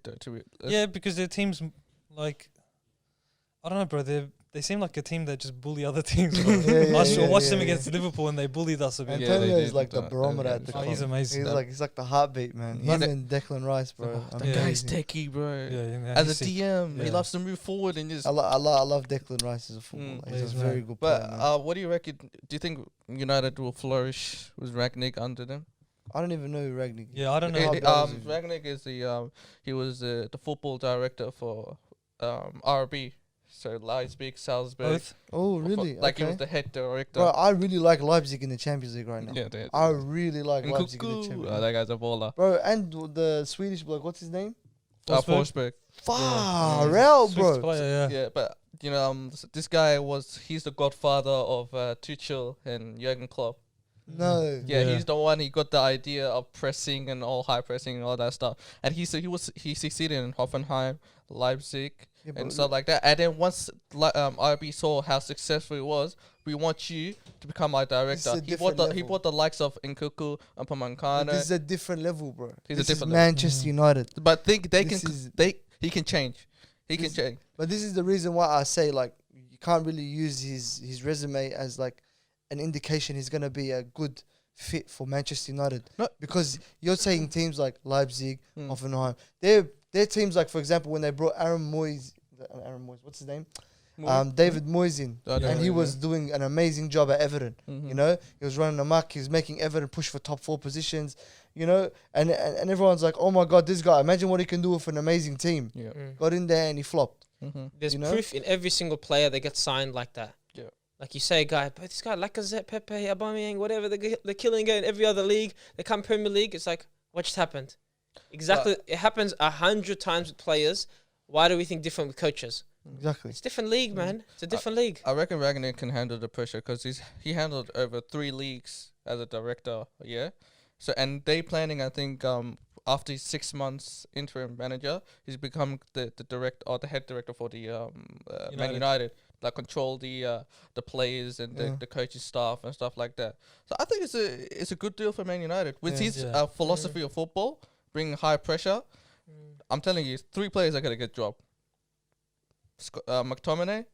Yeah, because their teams, like, I don't know, bro. They seem like a team that just bully other teams. Bro. Yeah, I watched them yeah. against Liverpool and they bullied us a bit. Yeah, Antonio they is did. like the They barometer did. at the Oh, Oh, club. he's amazing. He's like the heartbeat, man. Yeah. Him and Declan Rice, bro. The Yeah. guy's Amazing. techie, bro. Yeah, As a he's sick. DM, he Yeah. loves to move forward and just. I love Declan Rice as a footballer. Mm. He's He's a very mad. good player, But man. what do you reckon? Do you think United will flourish with Ragnick under them? I don't even know who Ragnick is. Yeah, I don't know. how bad is he? Ragnick is he was the football director for RB, so Leipzig, Salzburg. Both. Oh, really? Like he Okay. was the head director. Bro, I really like Leipzig in the Champions League right now. Yeah, they. I really like And Leipzig in the Cuckoo, Champions oh, League. that guy's a baller. Bro, and the Swedish bloke, what's his name? Forsberg. Far Yeah. out, Swiss bro. player, yeah. Yeah, but this guy he's the godfather of Tuchel and Jurgen Klopp. No. Yeah, Yeah. he's the one. He got the idea of pressing and all high pressing and all that stuff. And he succeeded in Hoffenheim, Leipzig, Yeah, but and stuff like that. And then once RB saw how successful it was, we want you to become our This is director. a He bought different level. the likes of Nkuku and but Pamankano. this is a different level, bro. He's a This is different level. Manchester United. But think they This can is- he can change. He can This- change. But this is the reason why I say like you can't really use his resume as like an indication he's gonna be a good fit for Manchester United. No. Because you're saying teams like Leipzig, Mm. Hoffenheim, they're teams like, for example, when they brought Aaron Moyes, what's his name? David Moyes in, Oh, and David, he yeah. was doing an amazing job at Everton. Mhm. You know, he was running amok. He was making Everton push for top 4 positions. You know, and everyone's like, oh my god, this guy! Imagine what he can do with an amazing team. Yeah. Got in there and he flopped. Mhm. There's You know? proof in every single player that gets signed like that. Yeah. Like you say, guy, but this guy, Lacazette, Pepe, Aubameyang, whatever, they're killing it in every other league. They come Premier League. It's like, what just happened? Exactly. It happens 100 times with players. Why do we think different with coaches? Exactly. It's a different league, man. It's a different league. I reckon Ragnar can handle the pressure because he handled over 3 leagues as a director. Yeah, so and they planning. I think after his 6 months interim manager, he's become the head director for the Man United. United. Like control the players and Yeah. the coaching staff and stuff like that. So I think it's a good deal for Man United with Yeah. his Yeah. philosophy of football, bringing high pressure. I'm telling you, 3 players are gonna get job. McTominay,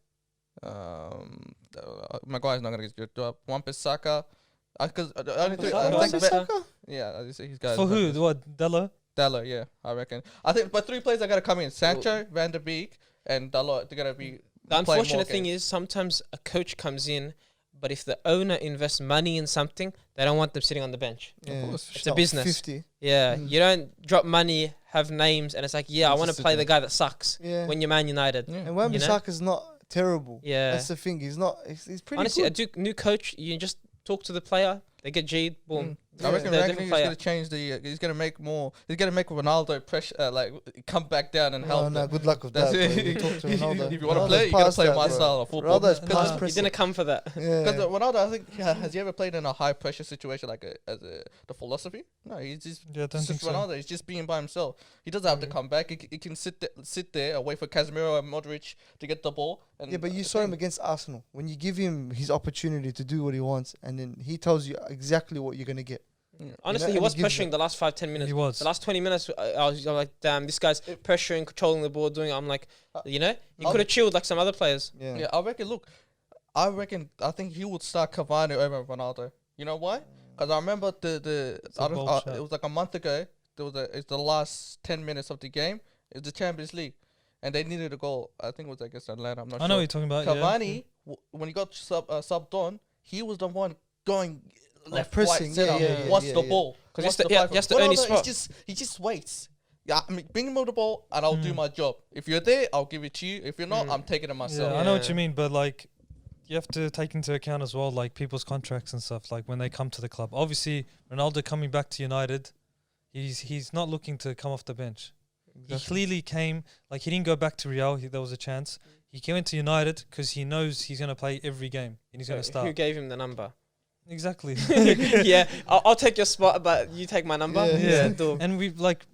Maguire's not gonna get a job. Wan-Bissaka, because the only 3 I Wan-Bissaka? think Wan-Bissaka? yeah, I just say he's guys. For who? What? Della? Dalot, yeah, I reckon. I think, but 3 players are gonna come in: Sancho, Van der Beek, and Dalot. They're gonna be The unfortunate thing is sometimes a coach comes in, but if the owner invests money in something, they don't want them sitting on the bench. Yeah. It's a business. 50. Yeah, you don't drop money, have names, and it's like, I want to play the guy that sucks when you're Man United. Yeah. And Wan-Bissaka's not terrible. Yeah. That's the thing. He's not. He's pretty Honestly, good. a new coach, you just talk to the player, they get G'd, boom. I reckon They're a he's different going player. to change the. He's going to make more. He's going to make Ronaldo pressure, like come back down and help. No, good luck with That's that. it. You talk to Ronaldo. If you want to Ronaldo's play, you got to past play that, my bro. style of football. Ronaldo's Because past he didn't come for that. Because Yeah. Ronaldo, I think, has he ever played in a high pressure situation like the philosophy? No, he's just don't it's think just so. Ronaldo. He's just being by himself. He doesn't have to come back. He can sit there and wait for Casemiro and Modric to get the ball. And Yeah, but you saw him against Arsenal. When you give him his opportunity to do what he wants, and then he tells you exactly what you're gonna get. Honestly, and he was he gives pressuring the last 5-10 minutes. He was. The last 20 minutes, I was like, damn, this guy's pressuring, controlling the ball, doing it. I'm like, he could have chilled like some other players. Yeah. I reckon. Look, I think he would start Cavani over Ronaldo. You know why? Because I remember a bold shout. it was like a month ago. It's the last 10 minutes of the game. It's the Champions League, and they needed a goal. I think it was against Atlanta. I'm not I sure. know what you're talking about. Cavani, when he got subbed on, he was the one going left, pressing, right, center, wants the ball. Because he has to earn his spot. He just waits. Yeah, I mean, bring him on the ball, and I'll do my job. If you're there, I'll give it to you. If you're not, I'm taking it myself. Yeah, I know what you mean, but like, you have to take into account as well, like people's contracts and stuff. Like when they come to the club, obviously Ronaldo coming back to United, he's not looking to come off the bench. He clearly came, like he didn't go back to Real. There was a chance. He came into United because he knows he's gonna play every game and he's gonna start. Who gave him the number? Exactly. Yeah, I'll take your spot, but you take my number. Yeah. And we like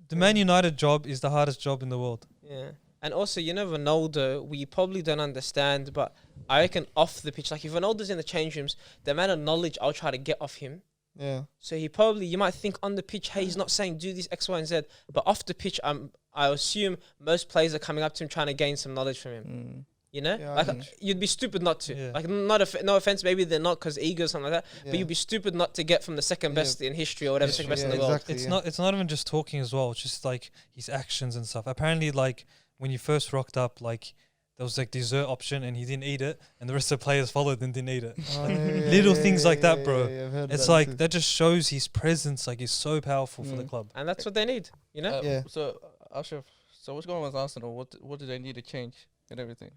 the Man United job is the hardest job in the world. Yeah. And also, Ronaldo, we probably don't understand, but I reckon off the pitch, like if Ronaldo's in the change rooms, the amount of knowledge I'll try to get off him. Yeah. So you might think on the pitch, hey, he's not saying do this X, Y, and Z, but off the pitch, I assume most players are coming up to him trying to gain some knowledge from him. Yeah, like you'd be stupid not to. Yeah. Like no offense, maybe they're not because ego or something like that. But you'd be stupid not to get from the second best in history or whatever, second best in the world. Exactly, It's not even just talking as well. It's just like his actions and stuff. Apparently, like when you first rocked up, like there was like dessert option and he didn't eat it, and the rest of the players followed and didn't eat it. Little things like that, bro. It's like that just shows his presence. Like he's so powerful for the club, and that's what they need. So Ashraf, what's going on with Arsenal? What do they need to change and everything?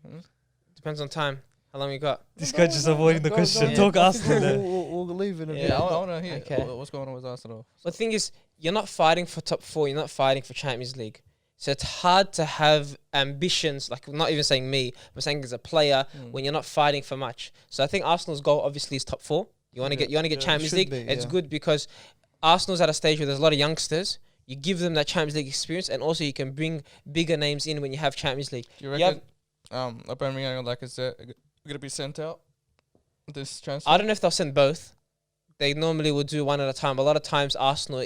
Depends on time. How long we got? This guy just avoiding the question. Yeah. Talk Arsenal there. We'll leave in a bit. Yeah, I want to hear Okay. what's going on with Arsenal. Well, the thing is, you're not fighting for top 4. You're not fighting for Champions League. So it's hard to have ambitions, like not even saying me, but saying as a player when you're not fighting for much. So I think Arsenal's goal obviously is top 4. You want to get Champions League. It's good because Arsenal's at a stage where there's a lot of youngsters. You give them that Champions League experience, and also you can bring bigger names in when you have Champions League. Do you reckon Aubameyang is gonna be sent out this transfer? I don't know if they'll send both. They normally will do one at a time. A lot of times Arsenal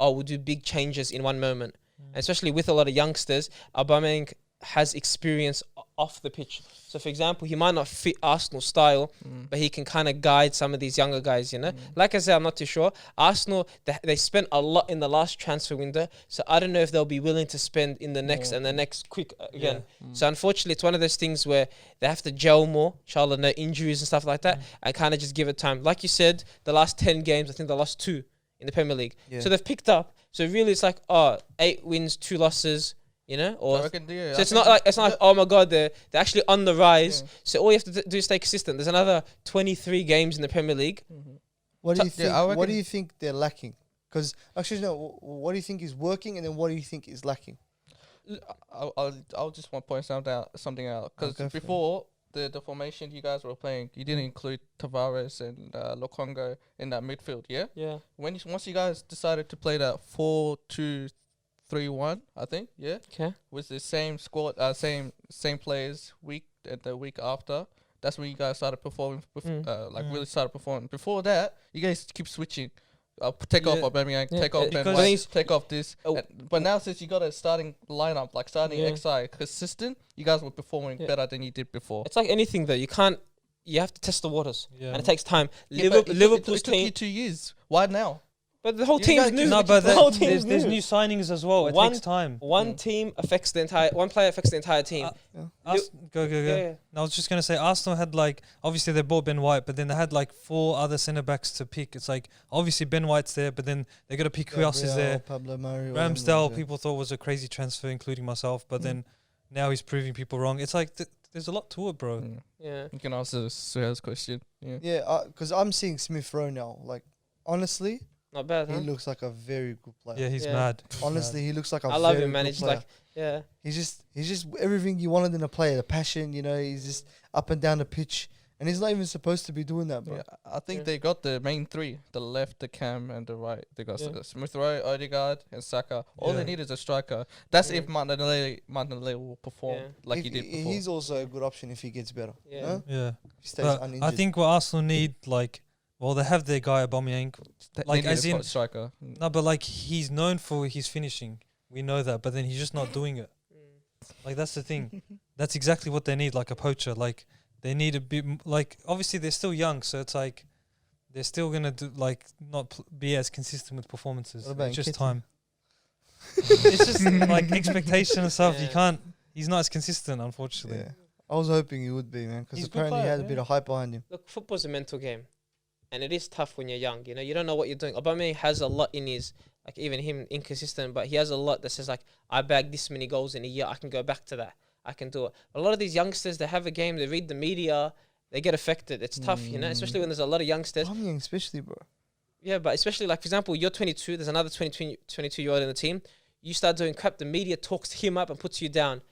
we'll do big changes in one moment. And especially with a lot of youngsters, Aubameyang has experience off the pitch. So, for example, he might not fit Arsenal style, but he can kind of guide some of these younger guys, Like I said, I'm not too sure. Arsenal, they spent a lot in the last transfer window, so I don't know if they'll be willing to spend in the next and the next quick again. So, unfortunately, it's one of those things where they have to gel more, inshallah, no injuries and stuff like that, and kind of just give it time. Like you said, the last 10 games, I think they lost 2 in the Premier League. So, they've picked up. So, really, it's like, 8 wins, 2 losses. Or I reckon, so it's not like oh my god, they're actually on the rise. So all you have to do is stay consistent. There's another 23 games in the Premier League. What do you think? What do you think they're lacking? Because actually, no. What do you think is working, and then what do you think is lacking? I'll just want to point something out because before the formation you guys were playing, you didn't include Tavares and Lokonga in that midfield. Yeah. Once you guys decided to play that 4-2-3-1, I think, Okay. with the same squad, same players week and the week after. That's when you guys started performing, really started performing. Before that, you guys keep switching. Take off Aubameyang, take off Ben White, take off this. But now since you got a starting lineup, like starting XI consistent, you guys were performing better than you did before. It's like anything though. You have to test the waters, and it takes time. Liverpool's Liverpool's it took you team. 2 years. Why now? But the whole You team's guys new. keep No, but the whole team's there's new. new signings as well. It One- takes time. One team affects the entire. One player affects the entire team. Go. Yeah. I was just gonna say Arsenal had like obviously they bought Ben White, but then they had like 4 other centre backs to pick. It's like obviously Ben White's there, but then they got to pick who else is there. Pablo Mario. Ramsdale, people thought was a crazy transfer, including myself, but then now he's proving people wrong. It's like there's a lot to it, bro. Yeah. You can answer Suhail's question. Yeah. Yeah, because I'm seeing Smith Rowe now. Like, honestly, Not bad, he huh? looks like a very good player. Yeah, he's Yeah. mad. Honestly, he looks like a I love very him, man. good He's player. like, yeah. He's just everything you wanted in a player. The passion, he's just up and down the pitch. And he's not even supposed to be doing that, bro. Yeah, I think Yeah. they got the main 3: the left, the cam, and the right. They got Yeah. Smith Rowe, Odegaard, and Saka. All they Yeah. need is a striker. That's Yeah. if Martinelli will perform Yeah. like he did before. He's also a good option if he gets better. Yeah. No? Yeah, If he stays but uninjured. I think what Arsenal need, like, well, they have their guy Aubameyang. They like, need as a in- striker. No, but like he's known for his finishing. We know that, but then he's just not doing it. Like that's the thing. That's exactly what they need, like a poacher. Like they need a bit, like obviously they're still young, so it's like they're still gonna do like not be as consistent with performances. What about It's just Nketiah? time. It's just like expectation and stuff. You Yeah. can't. He's not as consistent, unfortunately. Yeah. I was hoping he would be, man, because He's a good apparently he player, had a bit yeah. of hype behind him. Look, football's a mental game, and it is tough when you're young. You don't know what you're doing. Aubameyang has a lot in his, like even him inconsistent, but he has a lot that says like, I bagged this many goals in a year. I can go back to that. I can do it. A lot of these youngsters, they have a game. They read the media. They get affected. It's tough, especially when there's a lot of youngsters. Aubameyang especially, bro. Yeah, but especially like for example, you're 22. There's another 22-year-old in the team. You start doing crap. The media talks him up and puts you down.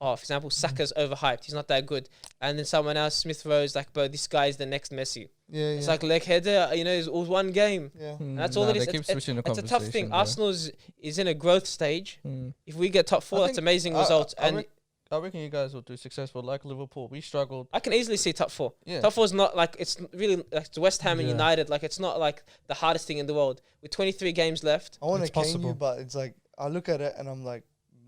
Oh, for example, Saka's overhyped. He's not that good. And then someone else, Smith Rowe's like, bro, this guy is the next Messi. Yeah, It's like leg header. It was one game. yeah. And that's all it is. They keep switching the It's a tough thing. conversation, Arsenal is in a growth stage. Mm. If we get top 4, I that's think amazing I- results. I And rec- I reckon you guys will do successful like Liverpool. We struggled. I can easily see top 4. Yeah. Top 4 is not like, it's really like it's West Ham and Yeah. United. Like it's not like the hardest thing in the world. With 23 games left. I want to It's cane possible. you, but it's like, I look at it and I'm like,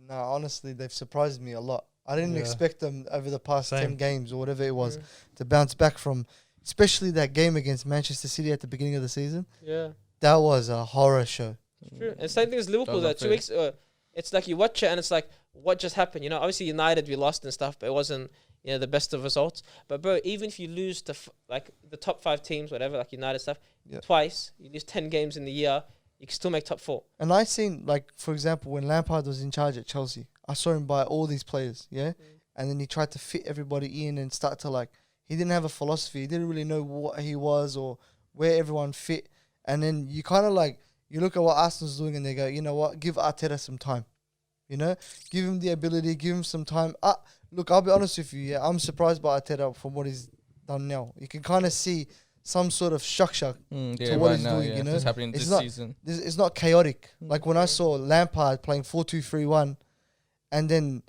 nah, honestly, they've surprised me a lot. I didn't Yeah. expect them over the past 10 Same. games or whatever it was Mm. to bounce back from, especially that game against Manchester City at the beginning of the season. Yeah. That was a horror show. True. And same thing as Liverpool That though. was 2 weeks, it's like you watch it and it's like, what just happened? Obviously United we lost and stuff, but it wasn't the best of results. But bro, even if you lose to like the top 5 teams, whatever, like United stuff, Yeah. twice, you lose 10 games in the year, you can still make top 4. And I seen, like, for example, when Lampard was in charge at Chelsea, I saw him buy all these players, yeah? And then he tried to fit everybody in and start to, like, he didn't have a philosophy. He didn't really know what he was or where everyone fit. And then you kind of, like, you look at what Arsenal's doing and they go, you know what, give Arteta some time. Give him the ability, give him some time. Look, I'll be honest with you, yeah, I'm surprised by Arteta from what he's done now. You can kind of see some sort of structure. Yeah, what right he's now, doing, yeah, it's happening It's this not- season. It's not chaotic. Like when I saw Lampard playing 4-2-3-1 and then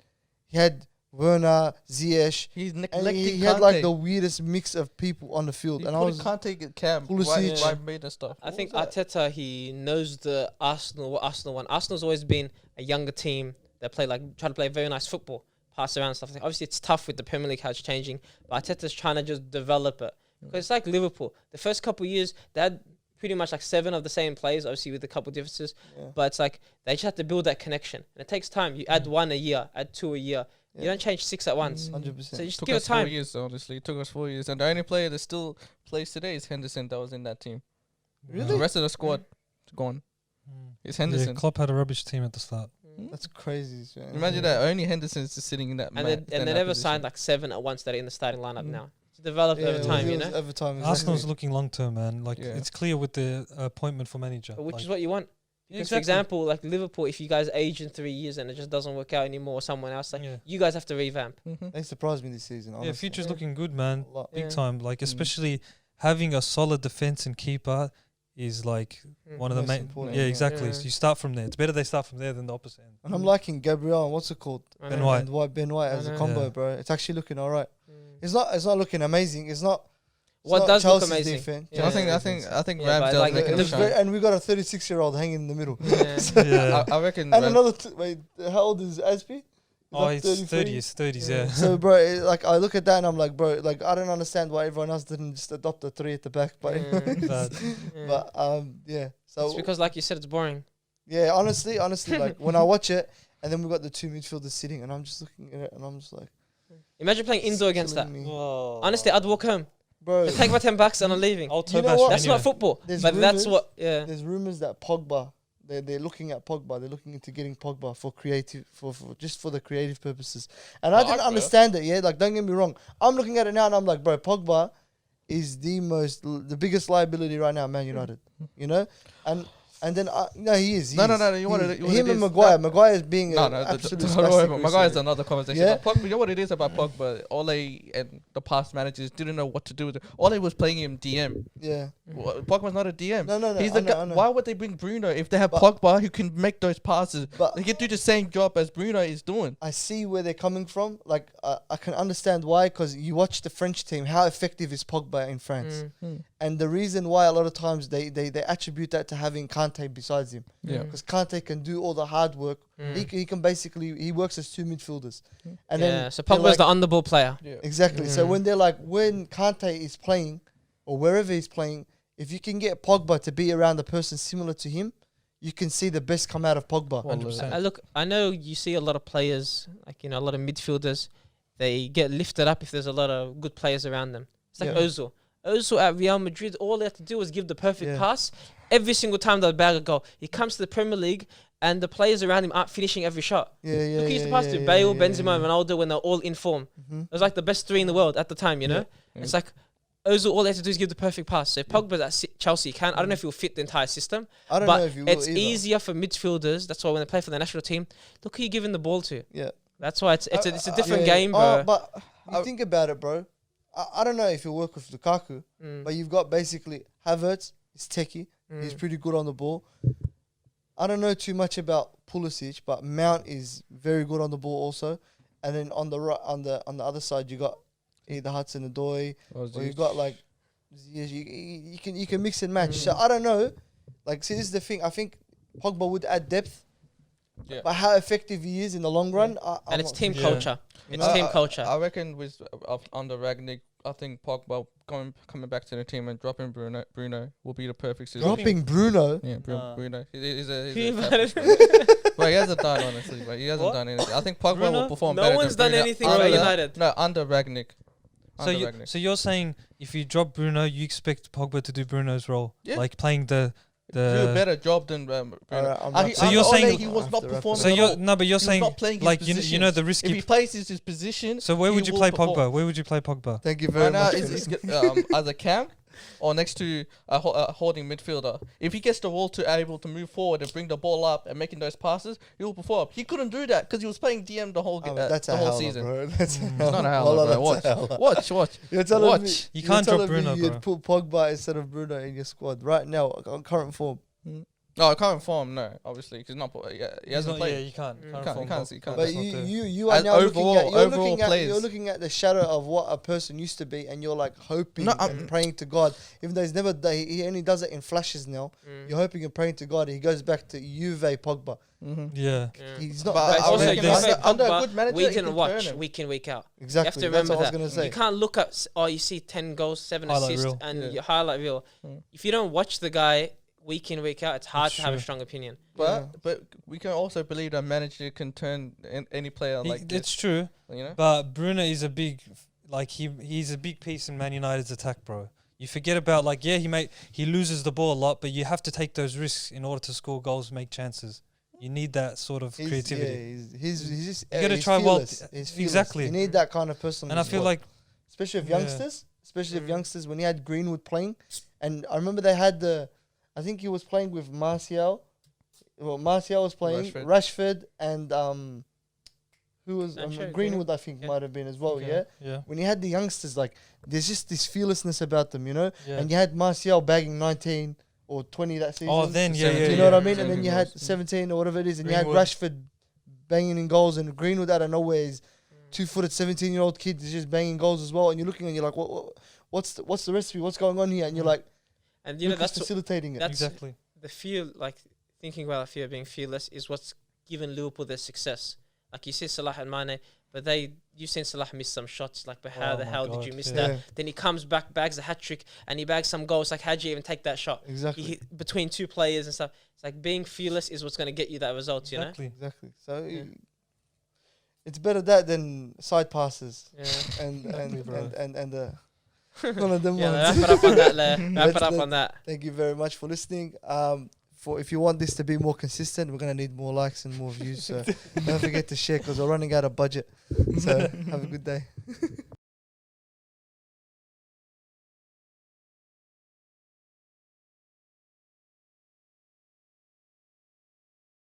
he had Werner, Ziyech, He's and neglecting he Kante. had like the weirdest mix of people on the field. He And I put was, Kante get Cam, Pulisic. right mid and stuff. I What think was that? Arteta, he knows what Arsenal want. Arsenal's always been a younger team that try to play very nice football, pass around and stuff. Obviously, it's tough with the Premier League how it's changing, but Arteta's trying to just develop it. Because it's like Liverpool. The first couple of years, they had pretty much like 7 of the same players, obviously with a couple of differences. Yeah. But it's like they just have to build that connection. And it takes time. You add 1 a year, add 2 a year. You Yeah. don't change 6 at once. 100%. So you just Took give it us 4 time. years, honestly. It took us 4 years. And the only player that still plays today is Henderson that was in that team. Really? The rest of the squad gone. It's Henderson. Yeah, Klopp had a rubbish team at the start. That's crazy. Man. Imagine that. Only Henderson is just sitting in that And they never signed like 7 at once that are in the starting lineup now. It's developed over time, it was over time. Arsenal's exactly. looking long term, man. Like Yeah. it's clear with the appointment for manager. Which like, is what you want. yeah, Because, for example, like Liverpool, if you guys age in 3 years and it just doesn't work out anymore, or someone else, like yeah, you guys have to revamp. They surprised me this season. yeah, Honestly. future's Yeah. looking good, man. A lot. Big Yeah. time. Like especially having a solid defense and keeper is like one of the Most main. important, Yeah, yeah. exactly. Yeah. So you start from there. It's better they start from there than the opposite end. And I'm liking Gabriel and what's it called? I Ben know. White. And Ben White as I a know. combo, Yeah. bro. It's actually looking all right. Mm. It's not looking amazing. It's not. It's What not does look Chelsea's amazing? defense. Yeah. I think Yeah, but Ramsdale's like making it a looks shine. And we got a 36-year-old hanging in the middle. Yeah. Yeah. I reckon. And another, wait, how old is Aspi? Oh, like he's 33. 30s, yeah. So, bro, like I look at that and I'm like, bro, like I don't understand why everyone else didn't just adopt the 3 at the back. But, Bad. yeah. So It's because, like you said, it's boring. yeah, honestly, like when I watch it, and then we got the 2 midfielders sitting, and I'm just looking at it, and I'm just like, Imagine playing indoor against that. killing me. Whoa. Honestly, I'd walk home. bro. I take my $10 and I'm leaving. I'll You know toe what? That's not football, There's but that's rumours- what. Yeah. There's rumors that Pogba, they're looking at Pogba. They're looking into getting Pogba for creative, for just for the creative purposes. And I didn't bro. understand it. Yeah, like don't get me wrong. I'm looking at it now and I'm like, bro, Pogba is the biggest liability right now, Man United. You know, and then no, he is. No. You want it? Him and Maguire. Maguire is being No, an no. absolute Maguire's spastic. another conversation. Yeah? But Pogba, you know what it is about Pogba? Ole and the past managers didn't know what to do with it. Ole was playing him DM. Yeah. Pogba's not a DM. No. He's I the know, guy. I know. Why would they bring Bruno if they have But- Pogba who can make those passes? But They can do the same job as Bruno is doing. I see where they're coming from. Like I can understand why, because you watch the French team. How effective is Pogba in France? And the reason why a lot of times they attribute that to having Kante besides him. Yeah. Because Kante can do all the hard work. He can basically, he works as 2 midfielders. And Yeah. then So they're Pogba's like, the underball player. Yeah. exactly. So when they're like, when Kante is playing or wherever he's playing, if you can get Pogba to be around a person similar to him, you can see the best come out of Pogba. 100%. Look, I know you see a lot of players, like a lot of midfielders, they get lifted up if there's a lot of good players around them. It's like Yeah. Ozil. Ozil at Real Madrid, all they have to do is give the perfect Yeah. pass. Every single time they'll bag a goal. He comes to the Premier League and the players around him aren't finishing every shot. Yeah. Look who used to pass to Bale, Benzema, and Ronaldo when they're all in form. Mhm. It was like the best 3 in the world at the time, you know? Yeah. It's like Ozil, all they have to do is give the perfect pass. So if Pogba's at Chelsea, I don't know if he'll fit the entire system. I don't But know if you will it's either. easier for midfielders. That's why when they play for the national team, look who you're giving the ball to. Yeah. That's why it's a different Yeah. game, bro. But you think about it, bro. I don't know if you'll work with Lukaku, but you've got basically Havertz. He's techie. He's pretty good on the ball. I don't know too much about Pulisic, but Mount is very good on the ball also. And then on the right, on the other side, you got either Hudson Odoi, or you got like you can mix and match. So I don't know. Like, see, this is the thing. I think Pogba would add depth. Yeah. But how effective he is in the long run, And it's team Yeah. culture. You It's know, team culture. I reckon with under Ragnick, I think Pogba coming back to the team and dropping Bruno will be the perfect system. dropping Bruno. Yeah, Bruno. He's Who a invited- but he hasn't done honestly. But he hasn't What? done anything. I think Pogba Bruno? will perform No better. one's than done Bruno anything under- for United. No, under Ragnick. So you're saying if you drop Bruno, you expect Pogba to do Bruno's role, Yeah. like playing the do a better job than Bruno. Alright, I'm Ah, not- he- So you're under Ole, saying- he was not After performing. So at you're all. no, but you're He was saying not playing his like you know the positions. risky. If he plays his position, So where he would you will play perform. Pogba? Where would you play Pogba? Thank you very Right now, much. as a cam or next to a holding midfielder. If he gets the ball to able to move forward and bring the ball up and making those passes, he will perform. He couldn't do that because he was playing DM the whole That's the a whole howler, season. bro. That's a It's not a howler. howler, Wallah, bro. that's a howler. Watch. You're telling Watch. me You you're can't drop telling me Bruno, you'd bro. put Pogba instead of Bruno in your squad right now on current form. No, I can't inform. No, obviously, because not. Yeah, he hasn't Yeah, played. you can't. You can't. But you are As now looking overall- at overall players. you're looking at the shadow of what a person used to be, and you're like hoping No, and praying to God. Even though he's never he only does it in flashes now. You're hoping and praying to God. And he goes back to Juve Pogba. Yeah. He's not. But That's I Also, reckon you that's- can say under a Pogba, good manager, we he can can watch turn him. week in, week out. exactly. You have to That's remember what I was that. gonna say. You can't look at, you see 10 goals, 7 Highlight assists, reel. and Yeah. your highlight reel. If you don't watch the guy week in, week out, it's hard That's to have a true. strong opinion. But we can also believe that manager can turn any player like this. It's true, You know. but Bruno is a big, like he's a big piece in Man United's attack, bro. You forget about he loses the ball a lot, but you have to take those risks in order to score goals, make chances. You need that sort of creativity. Yeah, he's just You gotta he's try well. fearless. He's fearless. Exactly. You need that kind of person. And I feel like especially of Yeah. youngsters, when he had Greenwood playing, and I remember they had I think he was playing with Martial. Well, Martial was playing Rashford and who was Sancho, Greenwood, I think Yeah. might have been as well. Yeah, yeah. when he had the youngsters, like there's just this fearlessness about them, you know. Yeah. And you had Martial bagging 19 or 20 that season. Oh, then yeah, Do you yeah. know what I yeah. mean? And then you had 17 or whatever it is, and you had Greenwood. Rashford banging in goals, and Greenwood out of nowhere is 2-footed 17-year-old kid is just banging goals as well. And you're looking and you're like, what's the recipe? What's going on here? And you're like, And you know, Lucas that's facilitating it. that's Exactly. the fear, like thinking about the fear of being fearless is what's given Liverpool their success. Like you see Salah and Mane, but you've seen Salah miss some shots. Like, but how Oh the my hell did God, you miss yeah. that? Then he comes back, bags a hat trick, and he bags some goals. Like, how'd you even take that shot? Exactly. He hit between two players and stuff. It's like being fearless is what's going to get you that result, you know? Exactly. So Yeah. it's better that than side passes Yeah. and Exactly, bro. the one of them Yeah, ones. wrap it up on that, Lair. Wrap it up Let's- on that. Thank you very much for listening. For if you want this to be more consistent, we're gonna need more likes and more views. So don't forget to share because we're running out of budget. So have a good day.